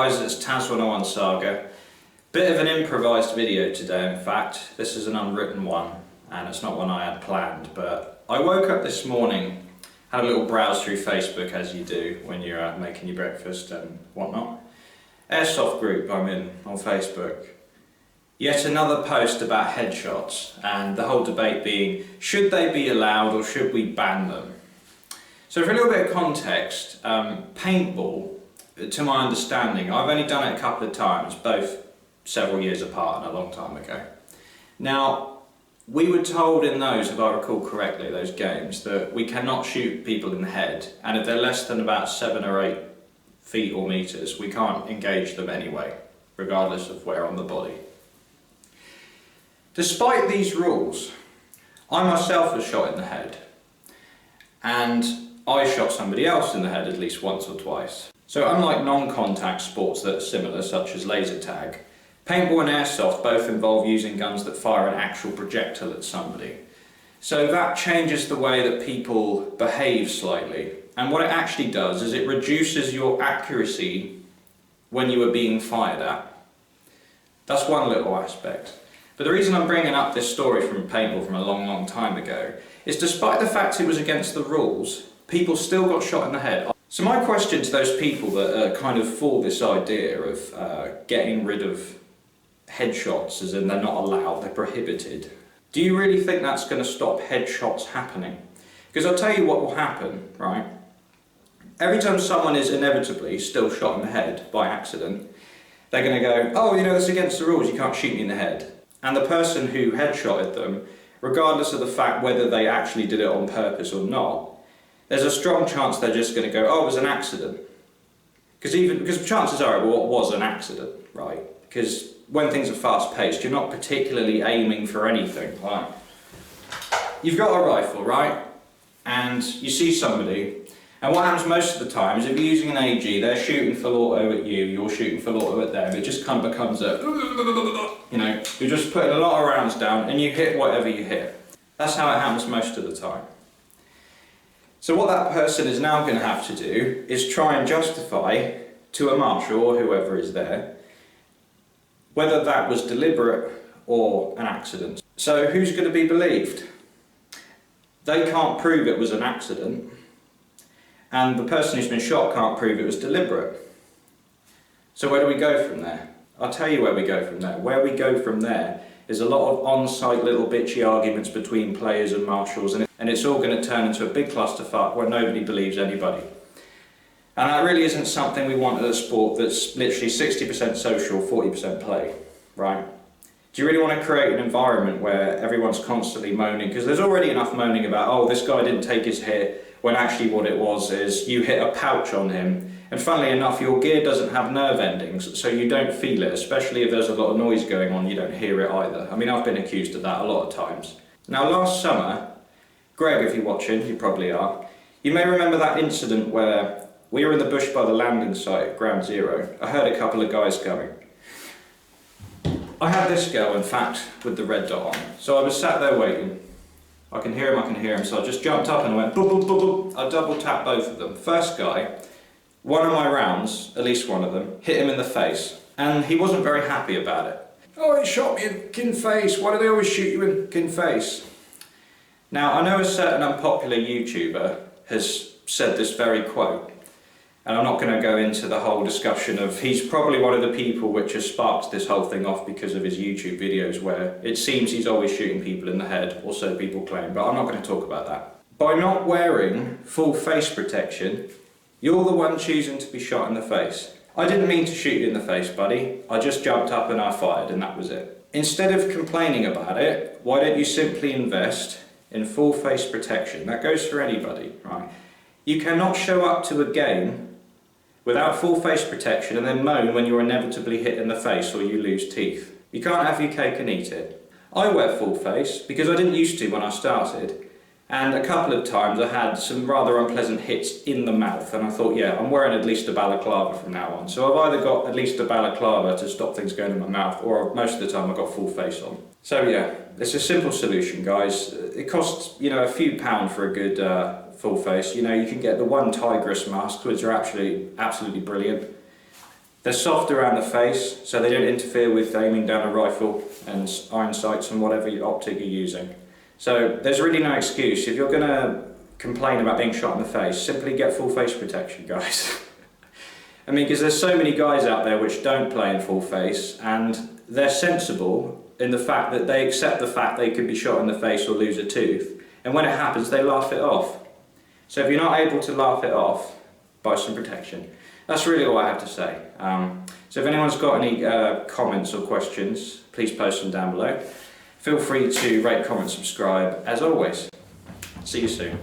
guys, it's Taz101 Saga. Bit of an improvised video today, in fact. This is an unwritten one, and it's not one I had planned, but I woke up this morning, had a little browse through Facebook, as you do when you're making your breakfast and whatnot. Airsoft group I'm in on Facebook. Yet another post about headshots, and the whole debate being, should they be allowed or should we ban them? So for a little bit of context, paintball, to my understanding, I've only done it a couple of times, both several years apart and a long time ago. Now, we were told in those, if I recall correctly, those games, that we cannot shoot people in the head, and if they're less than about 7 or 8 feet or meters, we can't engage them anyway, regardless of where on the body. Despite these rules, I myself was shot in the head, and I shot somebody else in the head at least once or twice. So unlike non-contact sports that are similar, such as laser tag, paintball and airsoft both involve using guns that fire an actual projectile at somebody. So that changes the way that people behave slightly. And what it actually does is it reduces your accuracy when you are being fired at. That's one little aspect. But the reason I'm bringing up this story from paintball from a long time ago is despite the fact it was against the rules, people still got shot in the head. So my question to those people that kind of fall this idea of getting rid of headshots, as in they're not allowed, they're prohibited, do you really think that's going to stop headshots happening? Because I'll tell you what will happen, right? Every time someone is inevitably still shot in the head by accident, they're going to go, oh, you know, that's against the rules, you can't shoot me in the head. And the person who headshotted them, regardless of the fact whether they actually did it on purpose or not, there's a strong chance they're just going to go, oh, it was an accident. Because chances are it was an accident, right? Because when things are fast-paced, you're not particularly aiming for anything. Like, you've got a rifle, right? And you see somebody, and what happens most of the time is if you're using an AG, they're shooting full auto at you, you're shooting full auto at them, it just kind of becomes a, you know, you're just putting a lot of rounds down and you hit whatever you hit. That's how it happens most of the time. So what that person is now going to have to do is try and justify to a marshal or whoever is there whether that was deliberate or an accident. So who's going to be believed? They can't prove it was an accident, and the person who's been shot can't prove it was deliberate. So where do we go from there? I'll tell you where we go from there. Where we go from there is a lot of on-site little bitchy arguments between players and marshals, and it's all going to turn into a big clusterfuck where nobody believes anybody. And that really isn't something we want at a sport that's literally 60% social, 40% play, right? Do you really want to create an environment where everyone's constantly moaning? Because there's already enough moaning about, oh, this guy didn't take his hit, when actually what it was is you hit a pouch on him, and funnily enough, your gear doesn't have nerve endings, so you don't feel it, especially if there's a lot of noise going on, you don't hear it either. I mean, I've been accused of that a lot of times. Now, last summer, Greg, if you're watching, you probably are, you may remember that incident where we were in the bush by the landing site at Ground Zero. I heard a couple of guys coming. I had this girl, in fact, with the red dot on, so I was sat there waiting. I can hear him, so I just jumped up and went boop, boop, boop, boop. I double tapped both of them. First guy, one of my rounds, at least one of them, hit him in the face, and he wasn't very happy about it. Oh, he shot me in face, why do they always shoot you in face? Now, I know a certain unpopular YouTuber has said this very quote, and I'm not going to go into the whole discussion of, he's probably one of the people which has sparked this whole thing off because of his YouTube videos where it seems he's always shooting people in the head, or so people claim, but I'm not going to talk about that. By not wearing full face protection, you're the one choosing to be shot in the face. I didn't mean to shoot you in the face, buddy. I just jumped up and I fired, and that was it. Instead of complaining about it, why don't you simply invest in full face protection? That goes for anybody, right? You cannot show up to a game without full face protection and then moan when you're inevitably hit in the face or you lose teeth. You can't have your cake and eat it. I wear full face because I didn't used to when I started, and a couple of times I had some rather unpleasant hits in the mouth, and I thought, yeah, I'm wearing at least a balaclava from now on. So I've either got at least a balaclava to stop things going in my mouth, or most of the time I've got full face on. So yeah, it's a simple solution, guys. It costs, you know, a few pounds for a good full face. You know, you can get the one Tigress mask, which are absolutely brilliant. They're soft around the face, so they don't interfere with aiming down a rifle and iron sights and whatever optic you're using. So there's really no excuse. If you're going to complain about being shot in the face, simply get full face protection, guys. I mean, because there's so many guys out there which don't play in full face, and they're sensible in the fact that they accept the fact they could be shot in the face or lose a tooth, and when it happens they laugh it off. So if you're not able to laugh it off, buy some protection. That's really all I have to say. So if anyone's got any comments or questions, please post them down below. Feel free to rate, comment, subscribe, as always. See you soon.